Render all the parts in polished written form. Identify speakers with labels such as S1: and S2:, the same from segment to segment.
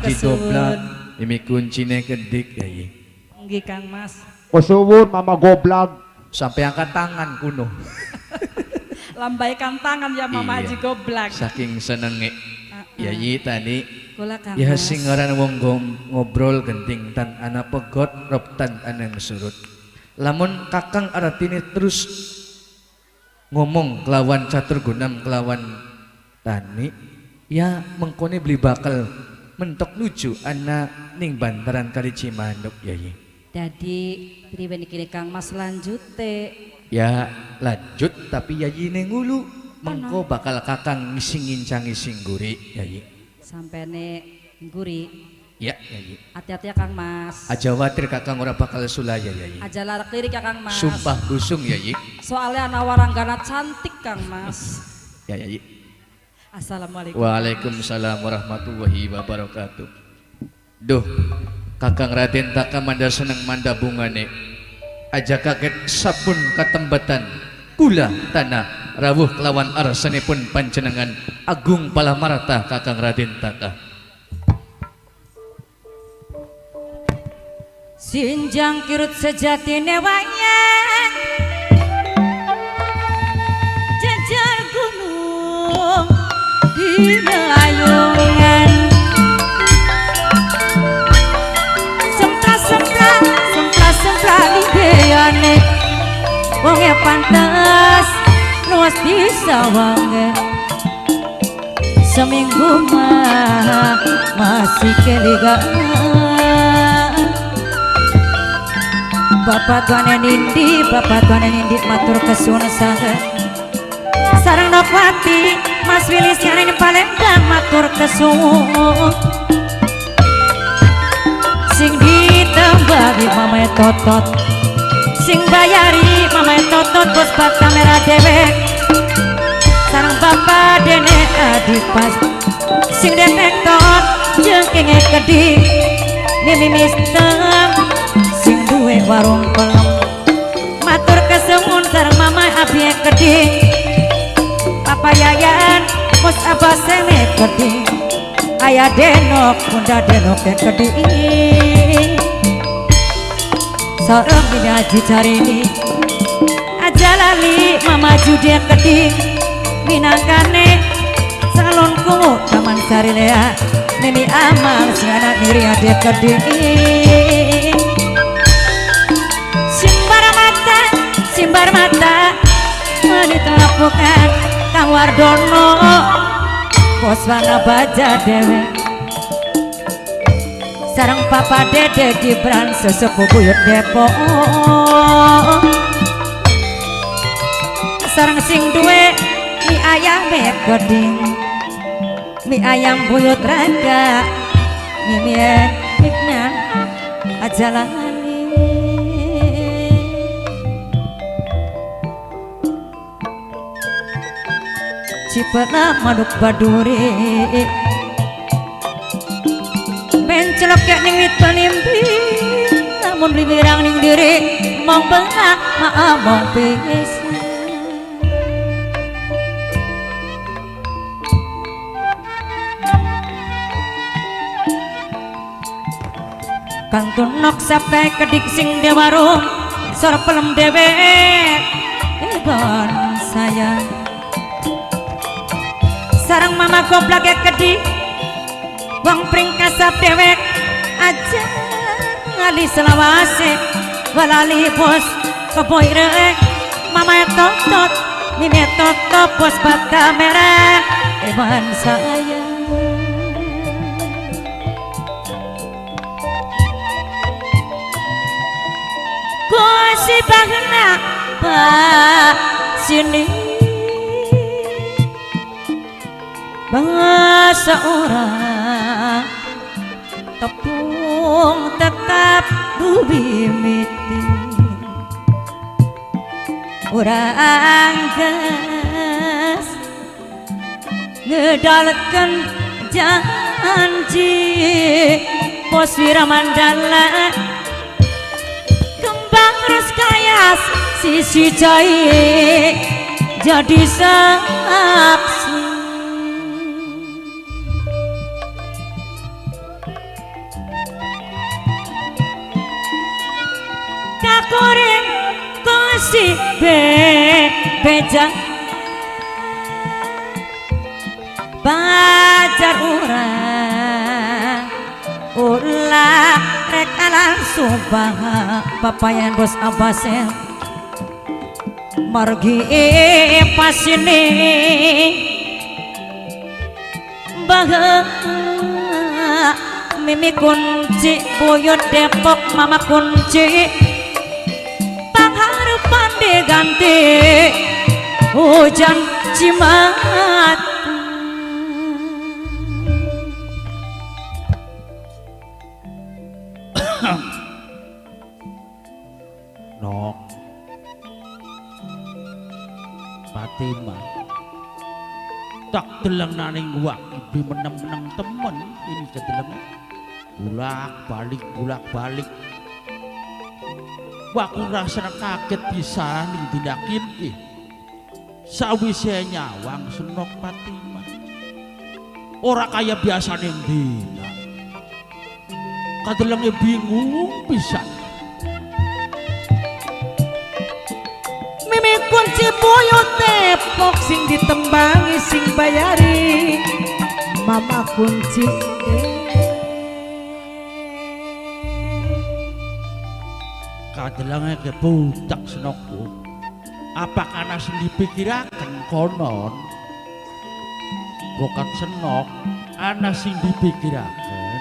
S1: Haji Goblak ini kuncinya kedik ya.
S2: Nggih Kang Mas.
S3: Kusuwun Mama Goblak.
S1: Sampai angkat tangan kuno.
S2: Lambaikan tangan ya Mama Haji Goblak.
S1: Saking senenge. Yayi tadi.
S2: Kula Kang
S1: Ya
S2: Mas.
S1: sing ngaran wong ngobrol genting tan anak pegot rob tan anang surut. Lamun kakang Aratini terus ngomong kelawan catur gunam kelawan tani, ya mengkone beli bakal mentok lucu anak ning bantaran kali Cimanduk yayi.
S2: Jadi pribadi kini Kang Mas lanjut teh.
S1: Ya lanjut tapi yayi ning ngulu mengko bakal kakang ngisingin ngising guri yayi.
S2: Sampai ne guri.
S1: Ya yayi.
S2: Hati-hati ya Kang Mas.
S1: Aja watir kakang ora bakal sulaya yayi.
S2: Aja larak lirik ya Kang Mas.
S1: Sumpah busung yayi.
S2: Soalnya anak waranggana cantik Kang Mas.
S1: Ya yayi.
S2: Assalamualaikum.
S1: Waalaikumsalam warahmatullahi wabarakatuh. Duh, kakang Raden Taka manda seneng manda bungane. Aja kaget sabun katembatan. Kula tanah rawuh kelawan arsanipun panjenengan Agung Palamarata kakang Raden Taka.
S2: Sinjang kirut sejati wayang jajar gunung dina ayungan sempra libeane wonge pantes luas di sawange seminggu mah masih keligaan Bapak Tuan Nindi matur kesuwun sanget sareng Nopati Mas Wilis yang ini Palembang matur kesuwun sing ditembahi Mamae Totot sing bayari Mamae Totot bos bak kamera dewek sareng Bapak Dene Adipas sing detektor jeung kenge keding mimi misteng sing duwe warung pelem matur kesuwun sareng Mama Abi keding Papa Yayan Mus Abah Seme keding Ayah Denok Bunda Denok keding sareng Bini Haji Carini Aja lali Mama Judi keding minangkane salon kungu Taman Sarilea Nini Amal sing anak niri ade keding simbar mata menitelapukan Kang Wardono bos wana baja dewe sareng Papa Dede Gibran sesepuh buyut Depok sareng sing duwe mie ayam keding mie ayam buyut raga mie hiknan ajalah Cipena Manuk Baduri mencelok ya ning wit penimpi namun bibirang ning diri mong bengak maamong pis Kang Tunok sampai kedik sing dewarung sor pelem dewek ibon sayang sarang Mama Goblak kedih wong pringkasap dewek aja ngali selawase walali bos keboy reek Mama Totot Mimi Totot bos bat kamera eman sayang si bahna pak sini bahasa orang tepung tetap bubimiti orang gas ngedalkan janji pos Wiramandala kembang res kayas sisi jahit jadi saksi goreng kasih bejang bajar urang ulah reka langsung papayan bos abasel margi pasini bahwa mimi kunci buyut Depok mama kunci pangharapan diganti hujan cimat
S4: nok Fatimah tak telang naning waktu menang-menang temen ini ketelang bulak balik aku rasa kaget bisa nih tindakin sawise nyawang senok Fatimah ora kaya biasa ning dina kadelenge bingung pisan
S2: mimi kunci buyut Depok sing ditembangi sing bayari mama kunci
S4: kadelenge ke budak senokku apa karena sing dipikiraken konon bukan senok ana sing dipikiraken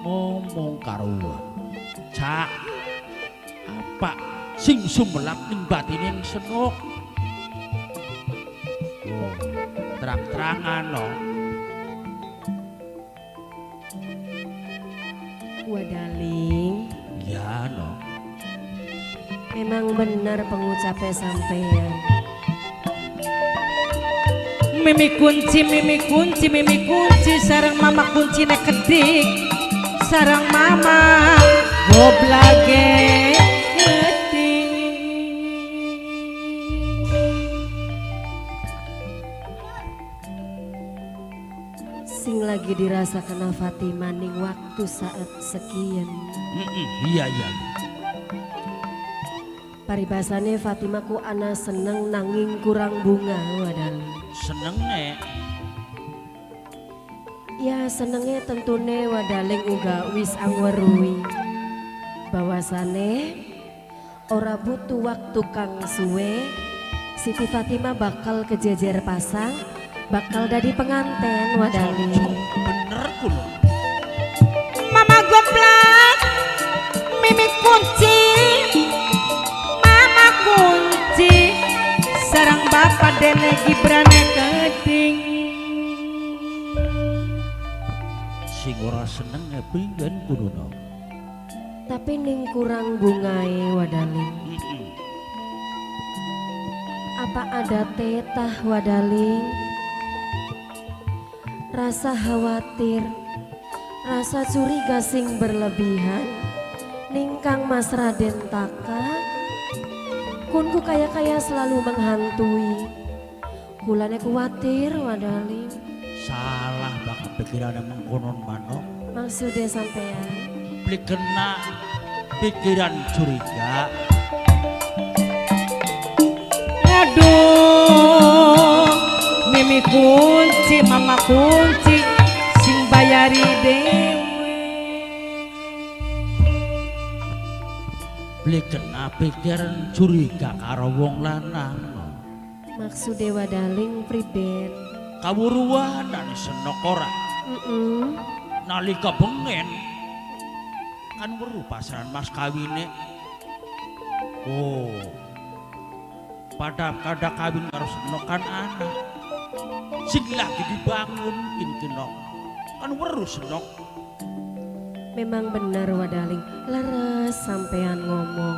S4: ngomong karuan cak apa sing sumelap ning batine senok oh terang-terangan no
S5: Wadaling
S4: ya no
S5: memang benar pengucapnya sampean
S2: mimi kunci sarang mama kunci nek kedik sarang mama goblage kedik
S5: sing lagi dirasakan Fatimah ning waktu saat sekian
S4: iya
S5: paribasane Fatimah ku ana seneng nanging kurang bunga Wadaling
S4: senenge
S5: ya senenge tentune Wadaling uga wis angweruhi bahwasane ora butuh waktu kang suwe Siti Fatimah bakal kejejer pasang bakal dadi penganten Wadaling
S4: bener kulo
S2: mama goblak mimi kunci mama kunci sarang bapak dene Gibrane keting
S4: sing ora seneng piyen kudu
S5: tapi ning kurang bungae Wadaling apa ada tetah Wadaling rasa khawatir rasa curiga sing berlebihan ningkang Mas Raden Taka kunku kaya selalu menghantui kulane kuatir Wadaling
S4: salah bakal pikiran mengkonon manok
S5: maksudnya sampean
S4: beli kena pikiran curiga
S2: aduh mimi kunci mama kunci sing bayari dewe
S4: beli kena pikiran curiga karo wong lanang
S5: maksudnya Wadaling priben
S4: kawuruan dan senok ora nalika bengen kan weruh pasaran mas kawine oh pada kada kawin karo senok kan anak sing lagi dibangun kinok kan weruh senok
S5: memang benar Wadaling leres sampean ngomong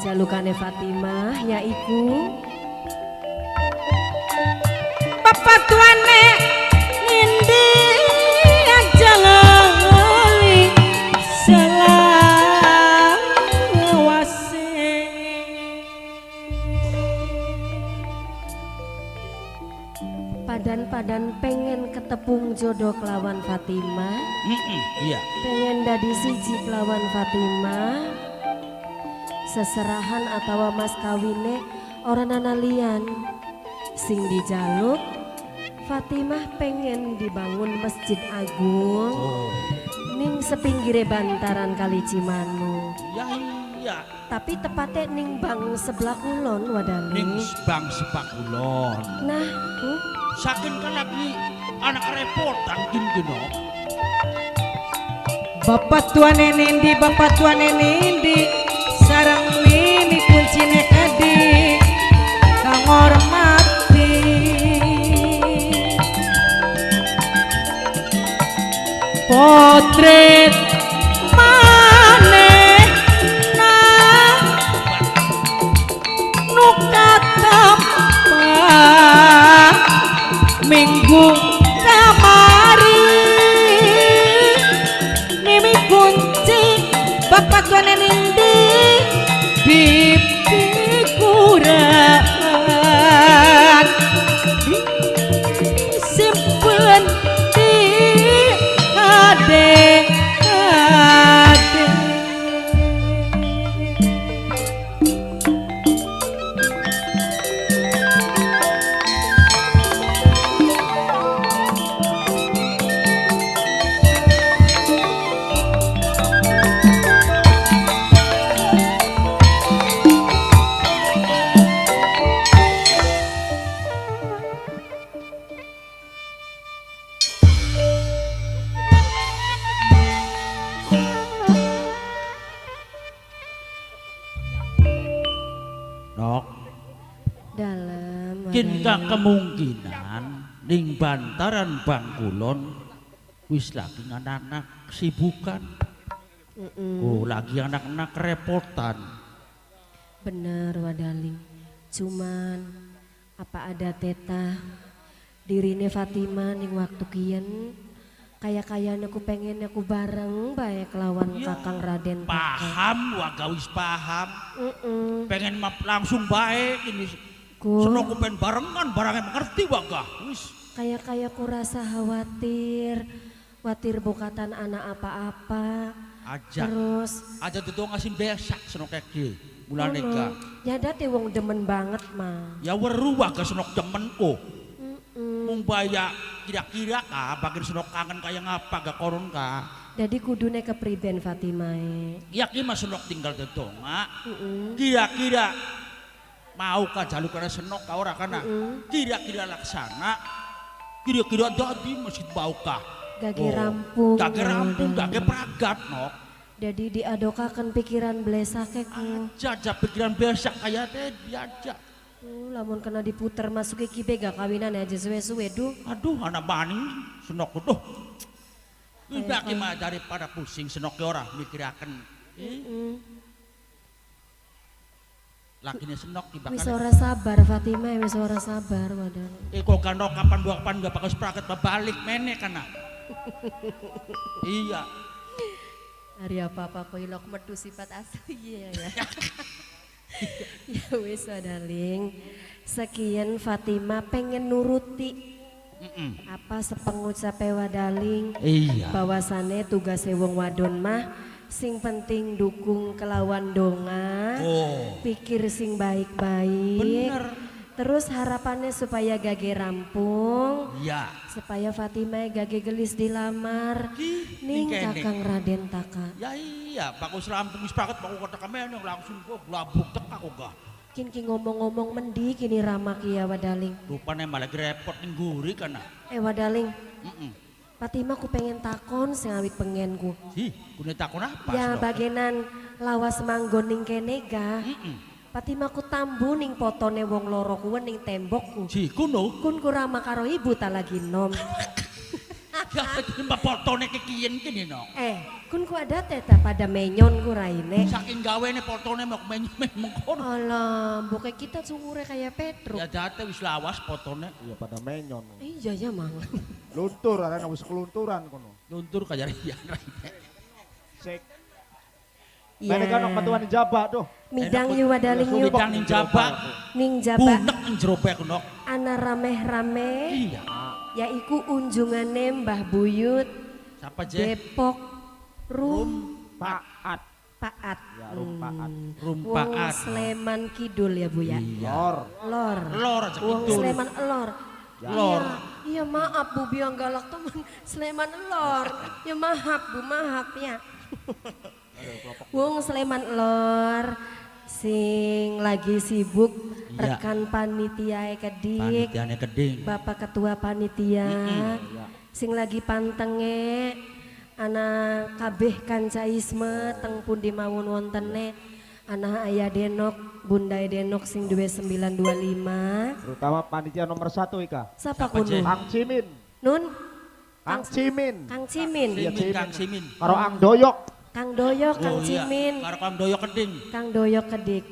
S5: jalukane Fatimah yaiku
S2: bapak tuane ngindi aja lali selawase
S5: padan pengen ketepung jodoh kelawan Fatimah
S4: iya
S5: pengen dadi siji kelawan Fatimah seserahan atau mas kawine orang nanalian sing dijaluk Fatimah pengen dibangun masjid agung ning sepinggire bantaran Kali Cimanu.
S4: Ya iya.
S5: Tapi tepatnya ning bang sebelah kulon Wadali.
S4: Ning bang sepak kulon.
S5: Nah,
S4: saking kan lagi anak repotan gini
S2: Bapak tuane nindi sarang mimi kuncine adi kang hormati potret maneh nah nukatam minggu kamari mimi kunci bapak tuane nindi bibi kurang simpen di ade
S4: nok
S5: dalam
S4: kinka kemungkinan ning bantaran Bangkulon wis lagi anak-anak sibukan. Oh lagi anak-anak kerepotan.
S5: bener Wadaling. Cuman apa ada teta dirine Fatimah ning waktu kian kaya-kayanya aku pengen aku bareng bae kelawan Kakang Raden Taka.
S4: Paham waga wis paham. Pengen map langsung baik ini.
S5: Ku
S4: Senok ku pengen barengan barangnya mengerti waga. Wis
S5: kayak ku rasa khawatir bukatan anak apa-apa.
S4: aja.
S5: Terus
S4: Aja tuh ngasih besak senok kaki. Bulan neka.
S5: ya dati wong demen banget mah.
S4: Ya weru waga senok demen oh. Mung baya kira-kira kah bagian senok kangen kaya ngapa gak koron kah.
S5: Jadi kudune kepriben Fatimah.
S4: Yakin mas senok tinggal dedonga. Kira-kira mau kah jaluk karena senok kah ora kana. Kira-kira laksana. Kira-kira dadi masjid bau kah.
S5: Gage rampung.
S4: Gage rampung, gage pragat nok.
S5: Jadi diadokakan pikiran blesake ku.
S4: Aja pikiran besak kayak tadi aja.
S5: Lamun kena diputer masuk ke kibe gak kawinan aja suwe-suwe duh.
S4: Aduh anak bani senok tuh. Udah gimana daripada pusing senok orang mikirakan. Lakinya senok
S5: Wis
S4: dibakar.
S5: ora sabar Fatimah, wis ora sabar wadah.
S4: Kok kan kapan dua kapan gak pakai seprakat balik menek kana. Iya.
S5: Hari apa-apa kok ilok metu sifat asli ya. Ya wis wadaling. Sekian Fatimah pengen nuruti apa sepengucape Wadaling.
S4: Iya.
S5: Bahwasane tugas wong wadon mah sing penting dukung kelawan donga. Pikir sing baik-baik.
S4: Bener.
S5: Terus harapannya supaya gage rampung.
S4: Iya.
S5: Supaya Fatimah gage gelis dilamar ning
S4: kene.
S5: Kakang Raden Taka.
S4: Ya iya, bagus rampung seprakat baku kota kami yang langsung kok blabuk tek aku gak.
S5: Kin ngomong-ngomong mendi kini ramak ya Wadaling.
S4: Rupanya malah repot ning guri kana.
S5: Wadaling. Fatimah ku pengen takon sing awit pengen ku.
S4: Hi, kune takon apa?
S5: Ya
S4: Senok?
S5: bagenan lawas manggon ning kene ga. Fatimah ku tambu ning potone wong loro kuwen ning tembok ku.
S4: Si kuno.
S5: Kun ku ramah karo ibu tak lagi nom.
S4: Ya mbak potone kekien kini no.
S5: Kun ku ada teta pada menyon ku raine.
S4: Saking gawe nih potone mau mengkono.
S5: Alah, bukan kita sungure kayak Petruk.
S4: Ya date wis lawas potone.
S3: Iya pada menyon.
S5: Iya ya mang.
S3: Luntur arena wis kelunturan kono.
S4: Luntur kayak rian.
S3: Sek.
S5: Iya.
S3: Mereka nok batuan jaba tuh.
S5: Midang yu Wadaling yu.
S4: Midang ning jaba.
S5: Ning jaba.
S4: Bunek ning jero pek nok.
S5: Ana rame-rame.
S4: Iya.
S5: Yaiku unjungane Mbah Buyut
S4: Siapa je?
S5: Depok Rum
S3: Paat.
S5: Paat.
S3: Ya, Rumpaat.
S4: Rumpaat.
S5: Wong Sleman Kidul ya Bu ya.
S3: Lor.
S5: Lor.
S4: Lor aja
S5: Wong
S4: kidul.
S5: Sleman Lor.
S4: Lor.
S5: Iya maaf Bu biang galak teman Sleman Lor. Ya maaf Bu maaf ya. Wong Sleman Lor sing lagi sibuk
S4: Iya.
S5: rekan panitia Kedik.
S4: Panitiane keding.
S5: Bapak Ketua Panitia sing lagi pantenge anak kabeh kancaisme teng pundi mawon wontene anak ayah Denok Bunda Denok sing duwe 925
S3: Terutama panitia nomor 1 Ika.
S5: siapa
S4: Siapa,
S5: kuno
S4: Cek?
S3: Kang Cimin.
S5: Nun
S3: Kang Cimin.
S5: Kang Cimin
S3: Iya,
S4: Simin,
S3: Cimin.
S4: Kang Simin.
S3: Karo Ang Doyok.
S5: Kang Doyok Kang
S4: Oh iya,
S5: Cimin
S4: karo Kang Doyok keding.
S5: Kang Doyok Kedik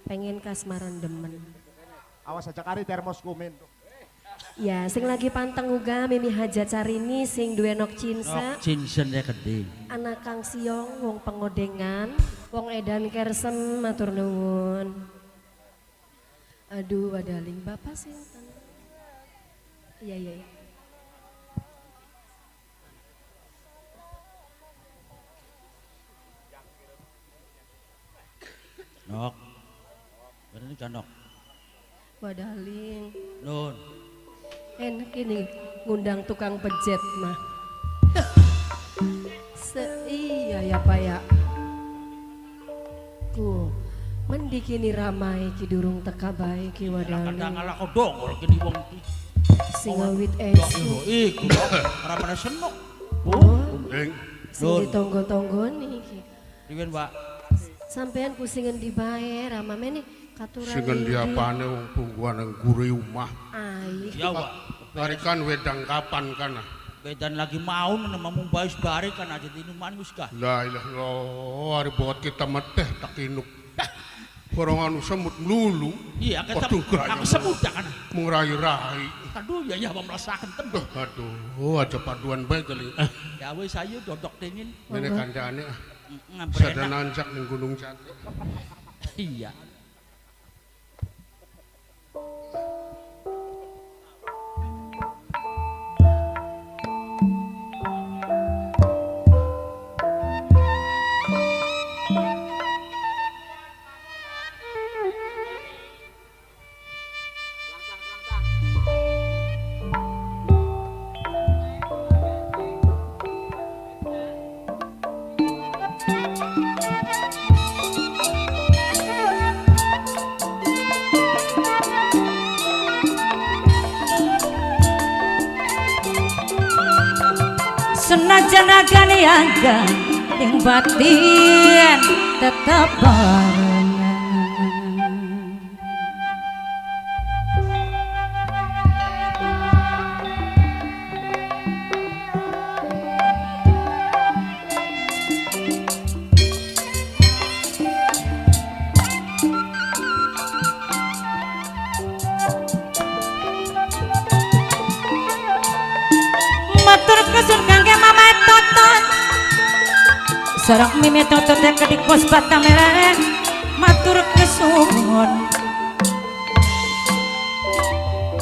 S5: pengen kasmaran demen
S3: Awas aja kari termos kumin.
S5: ya sing lagi panteng uga Mimi Hajat Carini sing duwe nok cinsa
S4: Nok Jinsen ya keding.
S5: anak Kang Siong wong pengodengan wong edan kersem matur nuwun aduh wadaling bapak sih iya iya iya.
S4: Nok. Bener nih kan Nok.
S5: Wadaling
S4: Nun.
S5: enak ini ngundang tukang pejet mah iya ya pak ya ku mendi kini ramai ki durung teka bae ki
S4: Kadang
S5: wadaling
S4: ala kau dongol gini wong.
S5: sing awit
S4: Dok,
S5: esu
S4: iku dok. Ora pada senok.
S5: oh sing
S4: Nun.
S5: ditonggo-tonggoni ki
S4: Riwen, Pak.
S5: sampean kusingan dibae rama meni katuran
S6: Singen diapane wong tungguan nang guri omah.
S5: ai
S4: Ya, Pak.
S6: Tarikan wedang kapan kana?
S4: Bedan lagi mau nama mumbais bare kan aja minuman wis kah.
S6: La ilaha illallah, hari buat kita meteh tak inuk. Borongan semut melulu.
S4: Iya, kita
S6: Waduh, gaya
S4: aku sebut ya kan.
S6: Mengrai-rai.
S4: Aduh, ya merasakan tembok.
S6: Aduh, ada paduan baik kali.
S4: Ya wis ayo dodok dingin.
S6: Ini kandane
S4: Ngamper
S6: sada
S4: enak.
S6: nanjak ning Gunung Jati.
S4: Iya.
S2: Senajan agane angga ing batin tetep barengan matur kesun kangge mama totot sareng mimi totot kedik pos batamere matur kesun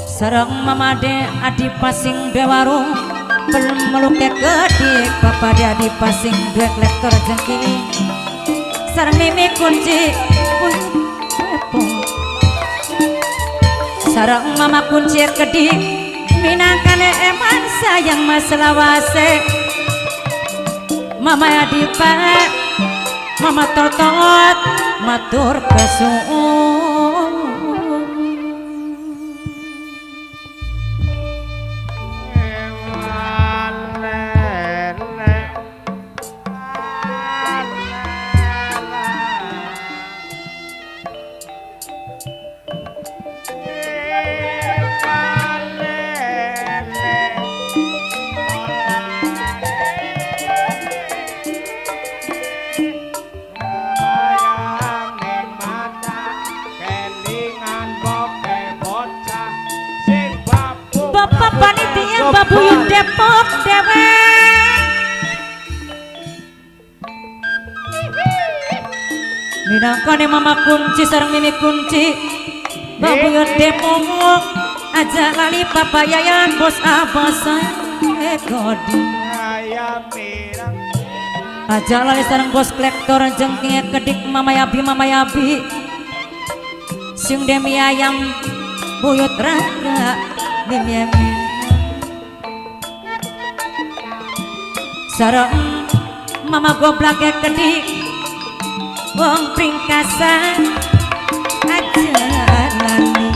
S2: sareng mama de adi pasing de warung belum meluke kedik papa de adi pasing de lektor jengki sareng mimi kunci sareng mama kunci kedik minangkane eman sayang mas lawase mama adipa mama totot matur kesuun bapak panitia babuyut Depok dewe minangkane mama kunci sareng mimi kunci babuyut Depok aja lali papa yayan bos abos kodi aja lali sareng bos kolektor jengking kedik mama yabi sing demi ayam buyut raga mimi sareng mama goblak kedik wong pringkasan aja lali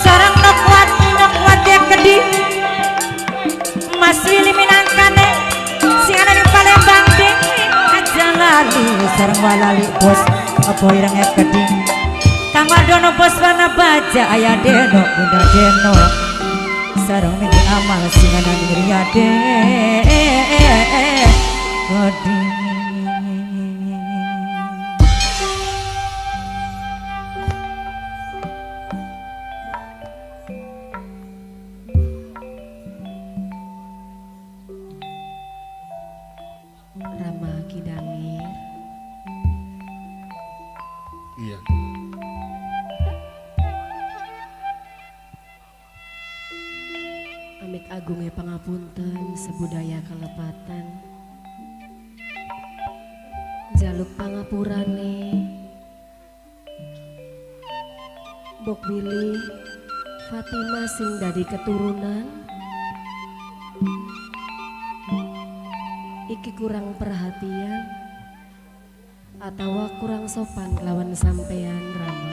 S2: sareng nok kuat kedik Mas Willy Minangkane sing ana di Palembang ding aja lali sareng walali bos apa ireng keding Kang Wadono bos warna baja aya Deno Bunda Deno sareng minggu amal sing ana di Riyade keding
S5: Rama Kidangir
S6: Iya.
S5: Amit agungnya pangapunten sebudaya kalepatan jaluk pangapurane Bok Willy Fatima sing dadi keturunan iki kurang perhatian atau kurang sopan lawan sampean Rama